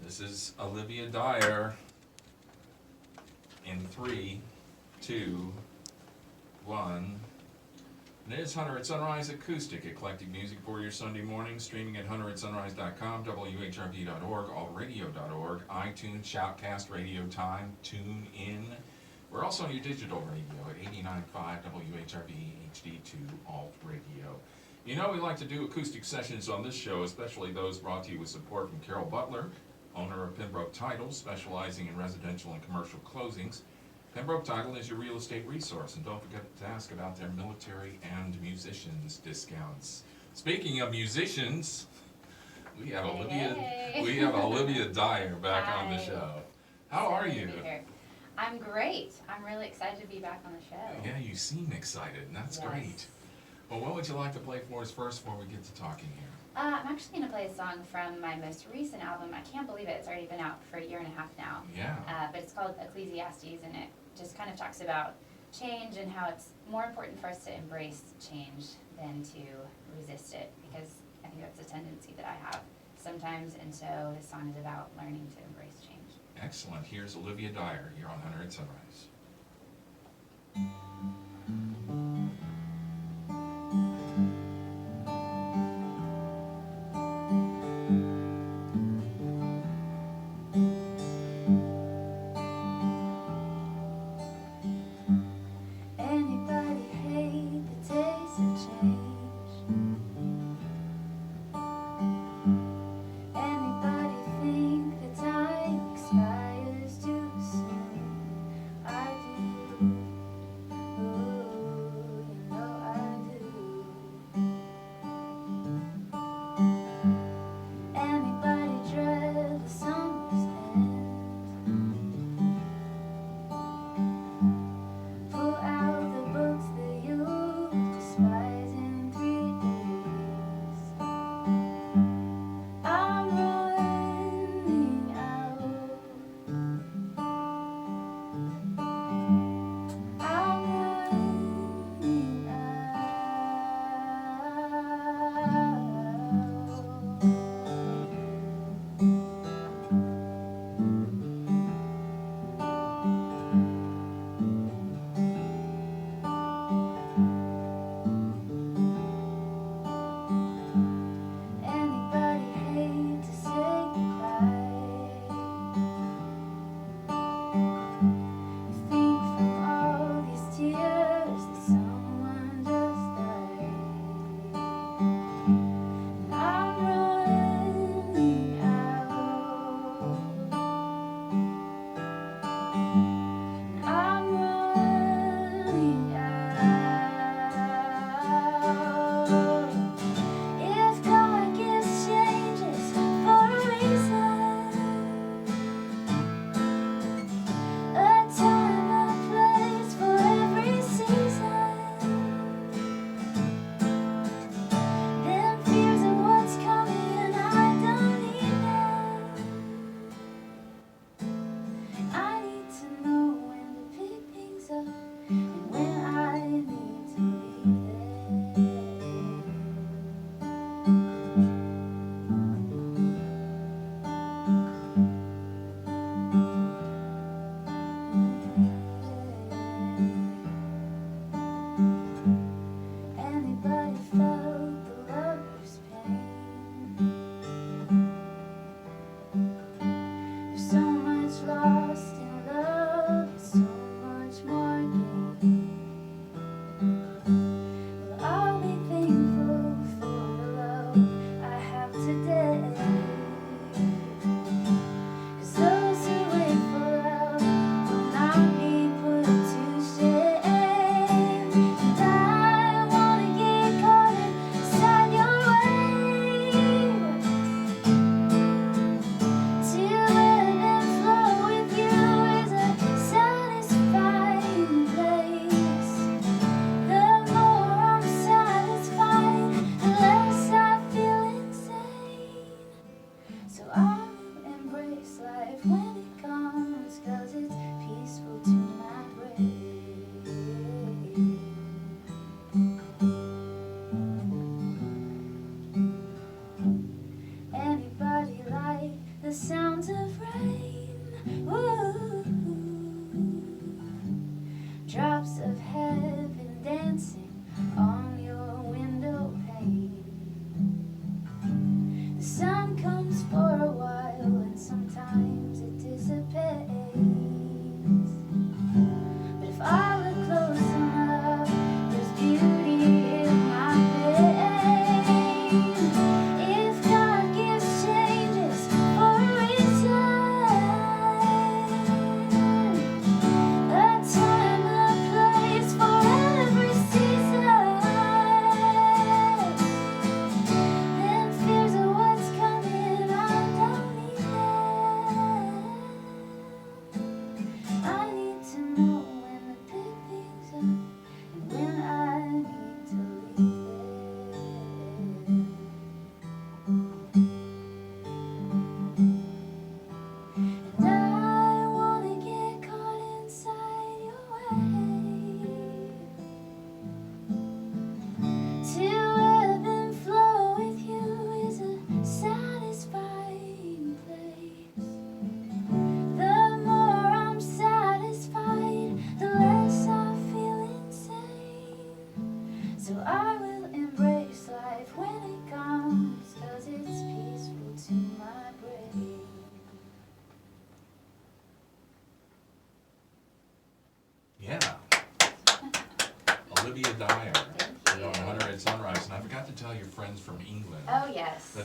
This is Olivia Dyer in 3, 2, 1. And it is Hunter at Sunrise Acoustic, eclectic music for your Sunday morning, streaming at hunteratsunrise.com, whrv.org, altradio.org, iTunes, Shoutcast, Radio Time, Tune In. We're also on your digital radio at 89.5 WHRV HD2 Alt Radio. You know we like to do acoustic sessions on this show, especially those brought to you with support from Carol Butler, owner of Pembroke Title, specializing in residential and commercial closings. Pembroke Title is your real estate resource, and don't forget to ask about their military and musicians discounts. Speaking of musicians, we have Olivia Dyer back on the show. How are you? I'm great. I'm really excited to be back on the show. Yeah, you seem excited, and that's great. Well, what would you like to play for us first before we get to talking here? I'm actually going to play a song from my most recent album. I can't believe it. It's already been out for a year and a half now. Yeah. But it's called Ecclesiastes, and it just kind of talks about change and how it's more important for us to embrace change than to resist it, because I think that's a tendency that I have sometimes, and so this song is about learning to embrace change. Excellent. Here's Olivia Dyer here on Hunter at Sunrise. Anybody hate the taste of change? Anybody think that time expires too soon? I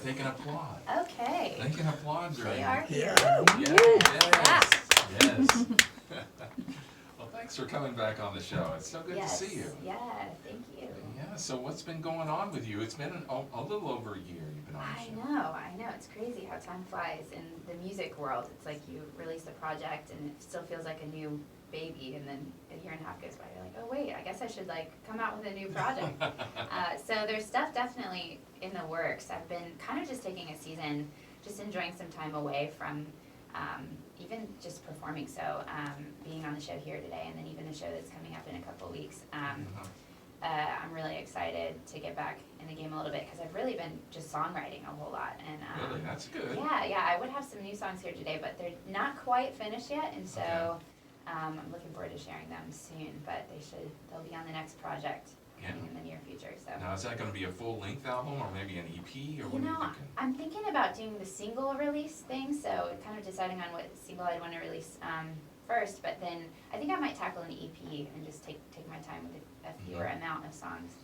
but they can applaud. Okay. They can applaud during. They are here. Yes. Yes. Well, thanks for coming back on the show. It's so good Yes. to see you. Yeah, thank you. Yeah. So what's been going on with you? It's been a little over a year you've been on the show. I know. It's crazy how time flies in the music world. It's like you release a project and it still feels like a new baby, and then a year and a half goes by. You're like, oh wait, I guess I should like come out with a new project. So there's stuff definitely in the works. I've been kind of just taking a season, just enjoying some time away from even just performing. So being on the show here today, and then even the show that's coming up in a couple of weeks. I'm really excited to get back in the game a little bit because I've really been just songwriting a whole lot. And Really, that's good. yeah, I would have some new songs here today, but they're not quite finished yet, and so I'm looking forward to sharing them soon. But they'll be on the next project coming in the near future. So Now, is that going to be a full-length album or maybe an EP, or what are you thinking? I'm thinking about doing the single release thing, so kind of deciding on what single I'd want to release first, but then I think I might tackle an EP and just take my time with a fewer amount of songs,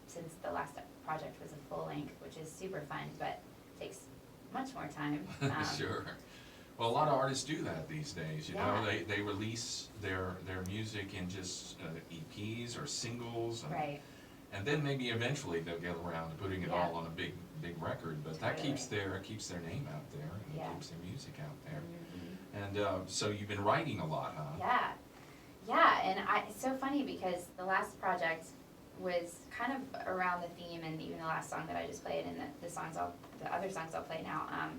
since the last project was a full length, which is super fun, but takes much more time. Sure. Well, a lot of artists do that these days, you know, Yeah. they release their music in just EPs or singles, Right. and then maybe eventually they'll get around to putting it Yeah. all on a big record, but that Totally. keeps their name out there, and Yeah. keeps their music out there. Mhm. And so you've been writing a lot, huh? Yeah, and it's so funny because the last project was kind of around the theme, and even the last song that I just played, and the other songs I'll play now,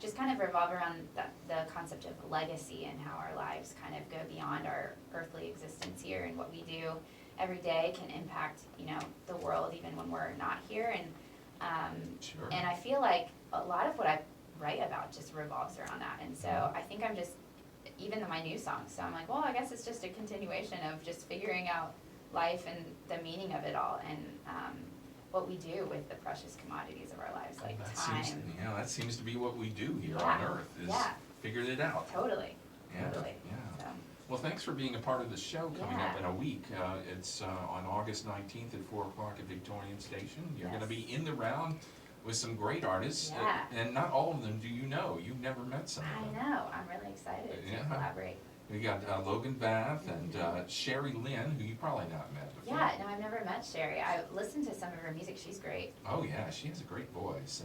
just kind of revolve around the concept of legacy and how our lives kind of go beyond our earthly existence here, and what we do every day can impact, the world even when we're not here, Sure. and I feel like a lot of what I write about just revolves around that, and so I think I'm just, even my new songs, so I'm like, well, I guess it's just a continuation of just figuring out life and the meaning of it all, and what we do with the precious commodities of our lives, like time. That seems to be what we do here Yeah. on Earth, is figure it out. Totally. Yeah. So, Well, thanks for being a part of the show coming up Yeah. in a week. It's on August 19th at 4 o'clock at Victorian Station. You're going to Yes. be in the round with some great artists, Yeah. and not all of them do you know. You've never met some I of them. know, I'm really excited to collaborate. We got Logan Bath and Sherry Lynn, who you probably not met before. Yeah, no, I've never met Sherry. I listened to some of her music, she's great. Oh yeah, she has a great voice,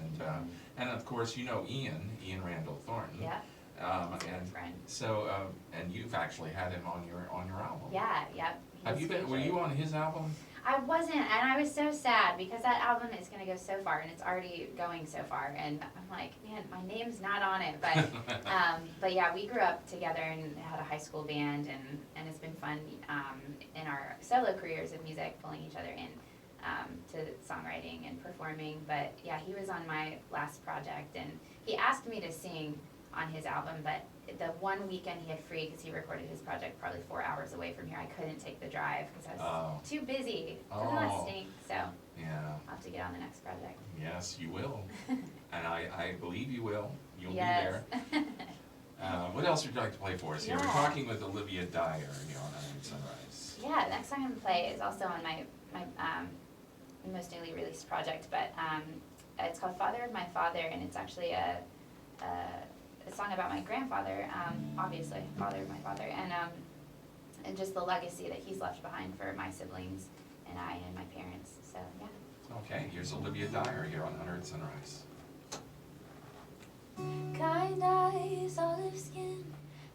and of course you know Ian Randall Thornton. Yeah. He's a good friend. So and you've actually had him on your album. Yeah, yep. Have you been? Were you on his album? I wasn't, and I was so sad because that album is gonna go so far, and it's already going so far, and I'm like, man, my name's not on it, but yeah, we grew up together and had a high school band, and it's been fun in our solo careers of music, pulling each other in to songwriting and performing. But yeah, he was on my last project, and he asked me to sing on his album, but the one weekend he had free, because he recorded his project probably 4 hours away from here, I couldn't take the drive because I was too busy. Doesn't that stink? So Yeah. I'll have to get on the next project. Yes, you will, and I believe you will. You'll Yes. be there. What else would you like to play for us here? We're Yeah. talking with Olivia Dyer here on Iron Sunrise. Yeah, the next song I'm gonna play is also on my most newly released project, but it's called Father of My Father, and it's actually a song about my grandfather, obviously, father of my father, and just the legacy that he's left behind for my siblings and I and my parents. So yeah. Okay, here's Olivia Dyer here on Iron Sunrise. Kind eyes, olive skin,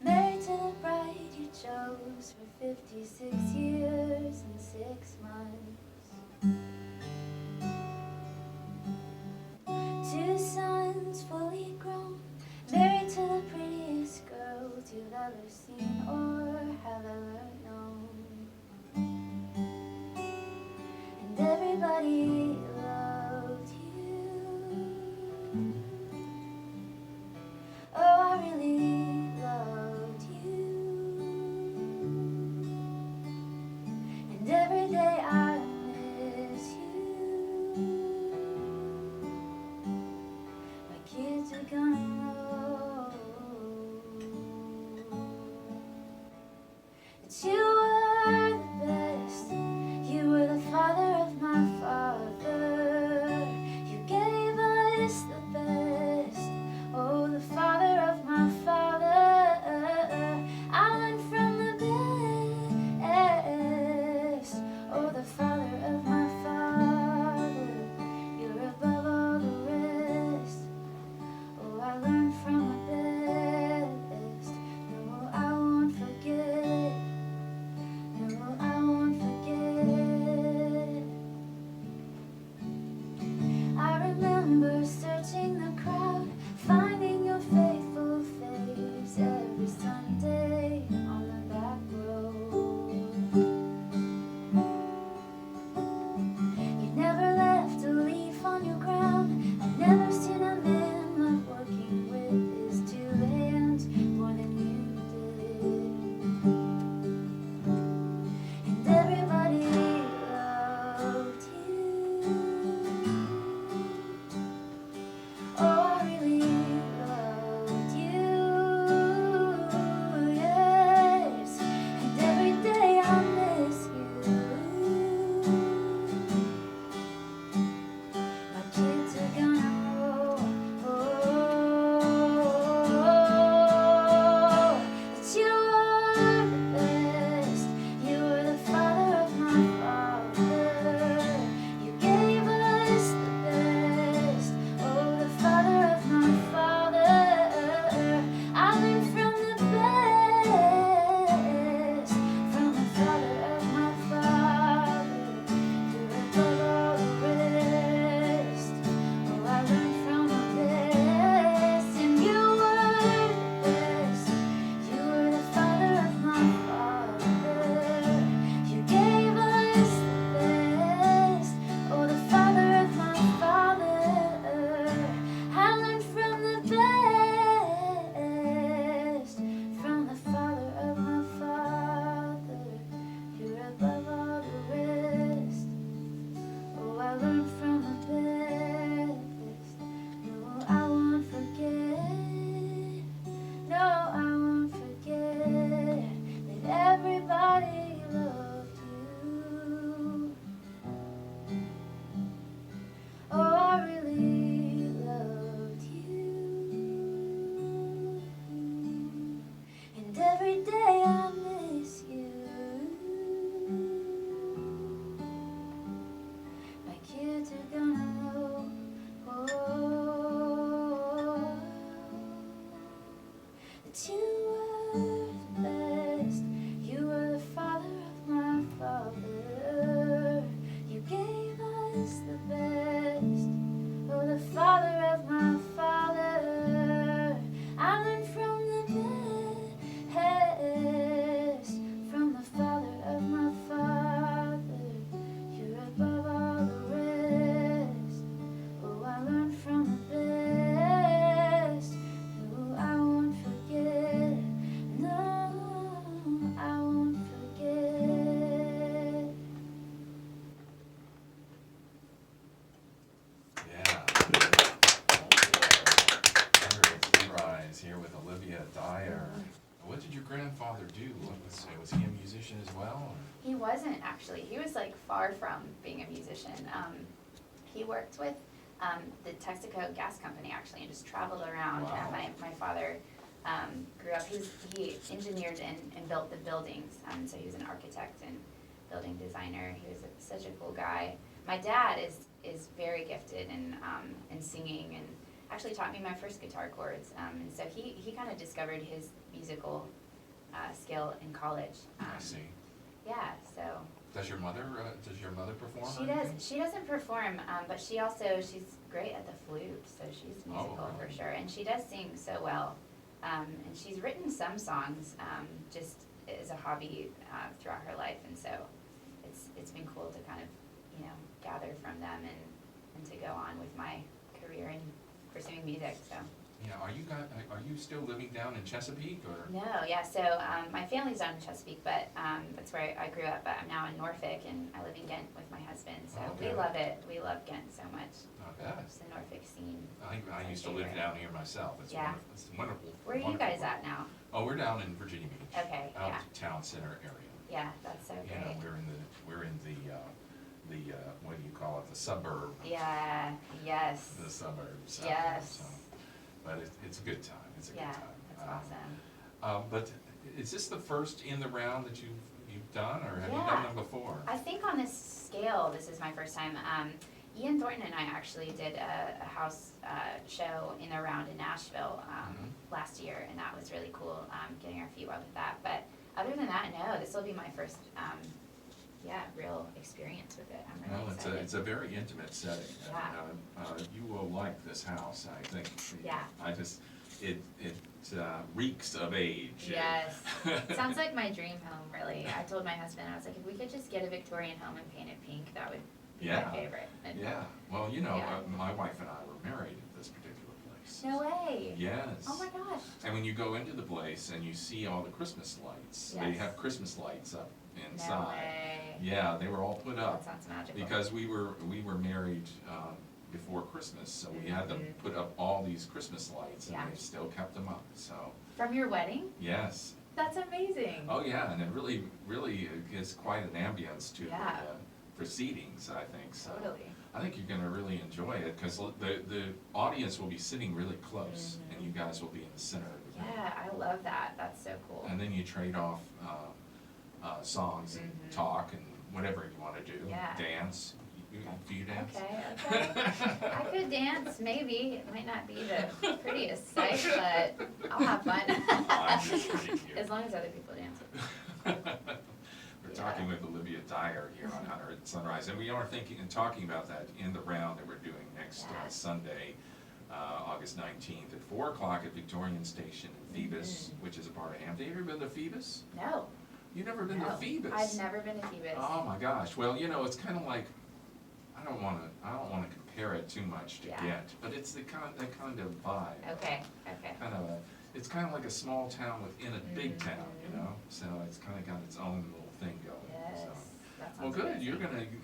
married to the bride you chose for 56 years and 6 months. 2 sons fully grown, married to the prettiest girls you've ever seen or have ever known. And everybody loved you. Oh, I really loved you. And every day I miss you. My kids are gonna know that you were the best. You were the father of my father. well? He wasn't actually. He was like far from being a musician. He worked with the Texaco gas company actually and just traveled around. Wow. My father grew up, he engineered and built the buildings. So he was an architect and building designer. He was such a cool guy. My dad is very gifted in singing and actually taught me my first guitar chords. And so he kind of discovered his musical skill in college. I see. Yeah, so. Does your mother perform? She or does. anything? She doesn't perform, but she's great at the flute, so she's musical really? for sure. And she does sing so well. And she's written some songs, just as a hobby throughout her life, and so it's been cool to kind of gather from them and to go on with my career in pursuing music. So. Yeah. Are you still living down in Chesapeake or? No, yeah. So my family's down in Chesapeake, but that's where I grew up. But I'm now in Norfolk, and I live in Ghent with my husband. So Okay. we love it. We love Ghent so much. Not bad. It's the Norfolk scene. I used to favorite. live down here myself. It's Yeah. wonderful. It's wonderful. Where are you wonderful guys place. at now? Oh, we're down in Virginia Beach. Okay, Out yeah. town center area. Yeah, that's so You know, great. we're in the what do you call it? The suburb. Yeah. Yes. The suburbs. Yes. So, but it's a good time. It's a Yeah, good time. that's awesome. But is this the first in the round that you've done, or have you Yeah. done them before? I think on this scale, this is my first time. Ian Thornton and I actually did a house show in the round in Nashville last year, and that was really cool, getting our feet wet with that. But other than that, no, this will be my first, real experience with it. I'm really Well, excited. it's a very intimate setting. Yeah. You will like this house, I think. Yeah. It reeks of age. Yes. Sounds like my dream home, really. I told my husband, I was like, if we could just get a Victorian home and paint it pink, that would be Yeah. my favorite. And- Yeah, well, Yeah. my wife and I were married at this particular place. No way. Yes. Oh my gosh. And when you go into the place and you see all the Christmas lights, they Yes. have Christmas lights up No inside. way. Yeah, they were all put That up sounds magical. because we were married before Christmas, so we had them Mhm. put up all these Christmas lights, and Yeah. they've still kept them up. So From your wedding? yes, That's amazing. oh yeah, and it really gives quite an ambience to Yeah. the proceedings, I think. So Totally. I think you're gonna really enjoy it because the audience will be sitting really close, Mhm. and you guys will be in the center of the room. Yeah, I love that. That's so cool. And then you trade off songs and Mhm. talk and whatever you want to do. Yeah. Dance. Do you dance? Okay. I could dance, maybe. It might not be the prettiest sight, but I'll have fun. I'm just kidding you. As long as other people dance. We're talking with Olivia Dyer here on Hunter at Sunrise, and we are thinking and talking about that in the round that we're doing next Yes. Sunday, August 19th at 4 o'clock at Victorian Station in Phoebus, Mhm. which is a part of Hampton. Have you ever been to Phoebus? No. You've never been to No. Phoebus? I've never been to Phoebus. Oh my gosh, well, it's kind of like, I don't wanna compare it too much to Yeah. Ghent, but it's that kind of vibe. Okay. It's kind of like a small town within a big town, Mhm. so it's kind of got its own little thing going. Yes. So. That Well, sounds good, amazing.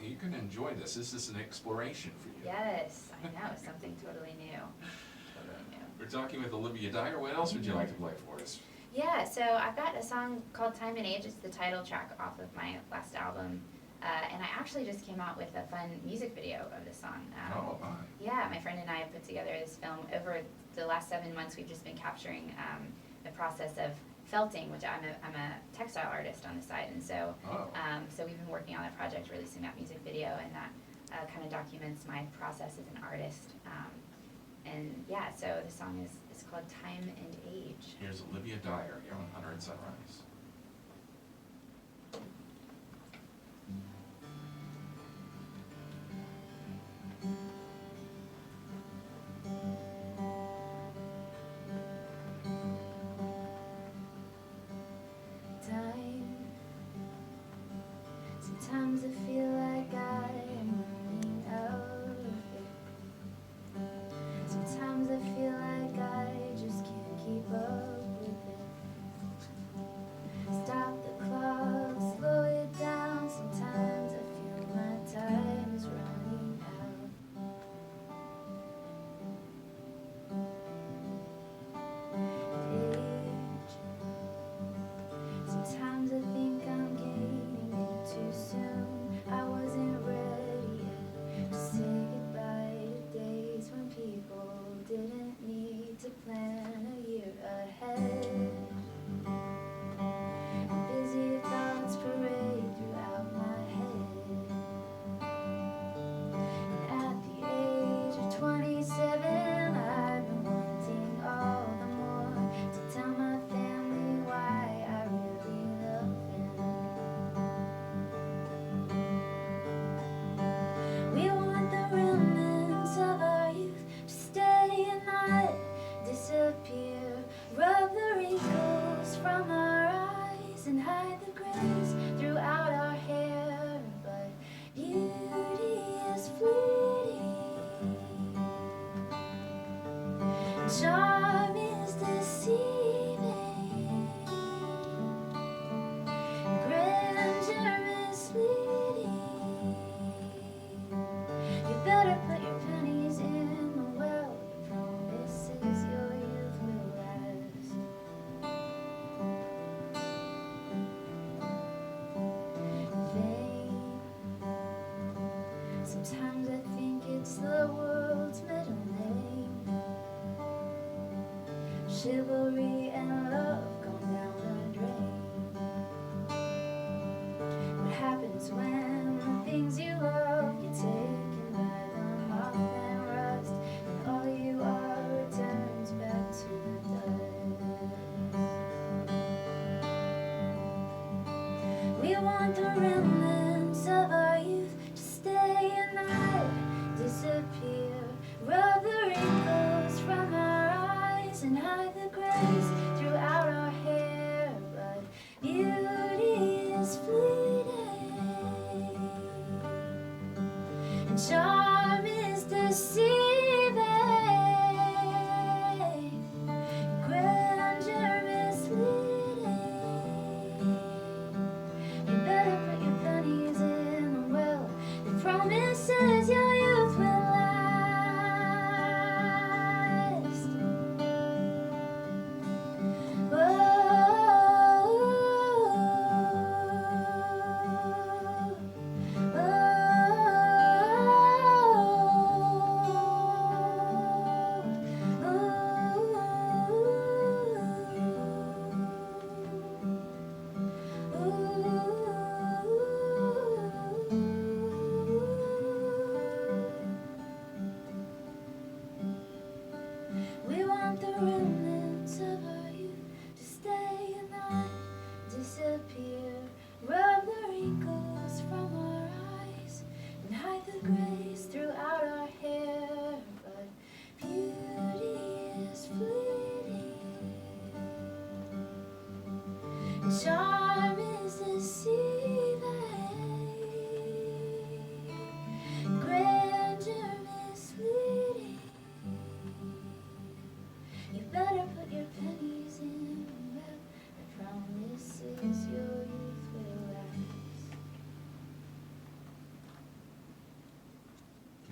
you're gonna enjoy this. This is an exploration for you. Yes, I know, something totally new. Totally new. We're talking with Olivia Dyer. What else would you like to play for us? Yeah, so I've got a song called Time and Age. It's the title track off of my last album. And I actually just came out with a fun music video of this song. Oh, my. Yeah, my friend and I put together this film. Over the last 7 months, we've just been capturing the process of felting, which I'm a textile artist on the side. And so, Oh. so we've been working on that project, releasing that music video, and that kind of documents my process as an artist. And yeah, so the song is called Time and Age. Here's Olivia Dyer here on Hunter at Sunrise. Time. Sometimes I feel like I am running out of it. Sometimes I feel like I just can't keep up with it. charm is deceiving, grandeur misleading. You better put your pennies in the well. The promises your youth will last. Vain. Sometimes I think it's the world's middle name. Chivalry and love gone down the drain. What happens when the things you love get taken by the moth and rust, and all you are returns back to the dust? We want the remnants of our youth to stay and not disappear. Rub the wrinkles from our eyes and hide the grace throughout our hair. But beauty is fleeting, and charm is deceiving, grandeur misleading. You better put your pennies in the well. The promises your youth will last. We want the remnants of our youth to stay and not disappear. Rub the wrinkles from our eyes and hide the grace throughout our hair. But beauty is fleeting, charm is deceiving, grandeur misleading. You better put your pennies in the well. The promises your youth will last.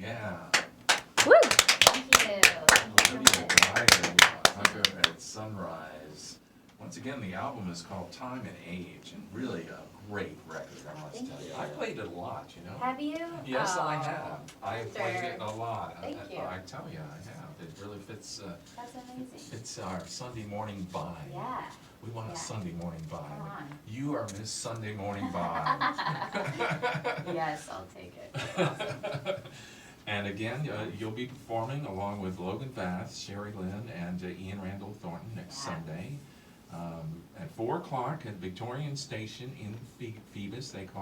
Yeah. Woo! Thank you. Olivia Dyer, Tucker at Sunrise. Once again, the album is called Time and Age, and really a great record, I must Thank tell you. you. I played it a lot, you know. Have you? Yes, I Oh, have. I have Sure. played it a lot. Thank you. I tell you, I have. It really fits. That's amazing. It's our Sunday morning vibe. Yeah. We want Yeah. a Sunday morning Come vibe. on. You are Miss Sunday morning vibe. Yes, I'll take it. That's awesome. And again, you'll be performing along with Logan Bath, Sherry Lynn, and Ian Randall Thornton next Yeah. Sunday at 4 o'clock at Victorian Station in Phoebus. They call